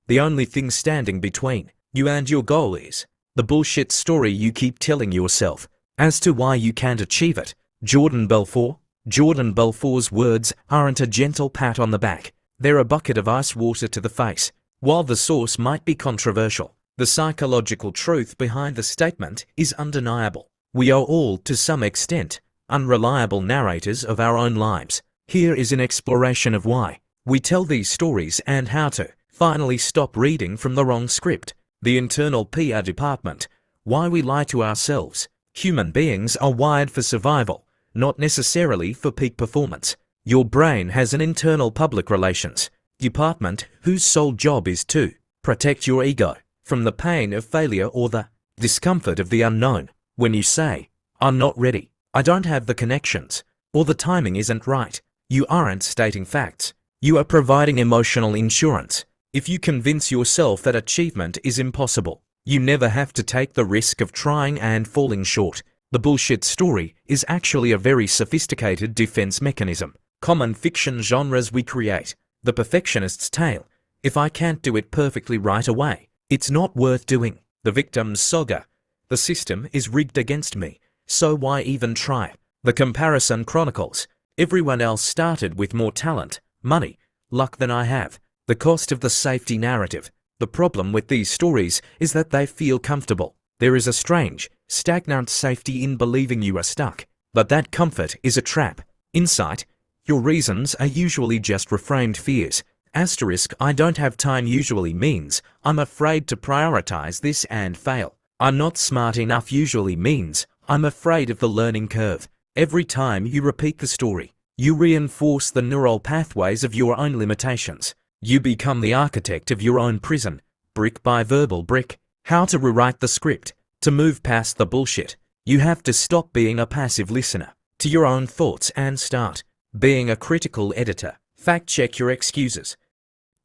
The only thing standing between you and your goal is the bullshit story you keep telling yourself as to why you can't achieve it. Jordan Belfort. Jordan Belfort's words aren't a gentle pat on the back. They're a bucket of ice water to the face. While the source might be controversial, the psychological truth behind the statement is undeniable. We are all, to some extent, unreliable narrators of our own lives. Here is an exploration of why we tell these stories and how to finally stop reading from the wrong script. The internal PR department. Why we lie to ourselves. Human beings are wired for survival, not necessarily for peak performance. Your brain has an internal public relations department whose sole job is to protect your ego from the pain of failure or the discomfort of the unknown. When you say, "I'm not ready, I don't have the connections, or the timing isn't right," you aren't stating facts. You are providing emotional insurance. If you convince yourself that achievement is impossible, you never have to take the risk of trying and falling short. The bullshit story is actually a very sophisticated defense mechanism. Common fiction genres we create. The perfectionist's tale. If I can't do it perfectly right away, it's not worth doing. The victim's saga. The system is rigged against me, so why even try? The comparison chronicles. Everyone else started with more talent, money, luck than I have. The cost of the safety narrative. The problem with these stories is that they feel comfortable. There is a strange, stagnant safety in believing you are stuck. But that comfort is a trap. Insight. Your reasons are usually just reframed fears. Asterisk, I don't have time usually means I'm afraid to prioritize this and fail. I'm not smart enough usually means I'm afraid of the learning curve. Every time you repeat the story, you reinforce the neural pathways of your own limitations. You become the architect of your own prison, brick by verbal brick. How to rewrite the script. To move past the bullshit, you have to stop being a passive listener to your own thoughts and start being a critical editor. Fact check your excuses.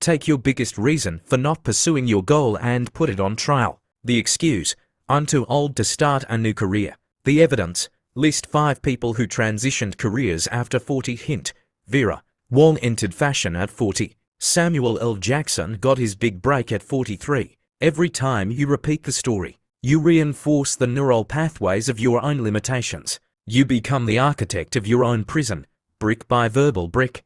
Take your biggest reason for not pursuing your goal and put it on trial. The excuse, I'm too old to start a new career. The evidence, list 5 people who transitioned careers after 40. Hint, Vera Wong entered fashion at 40. Samuel L. Jackson got his big break at 43. Every time you repeat the story, you reinforce the neural pathways of your own limitations. You become the architect of your own prison, brick by verbal brick.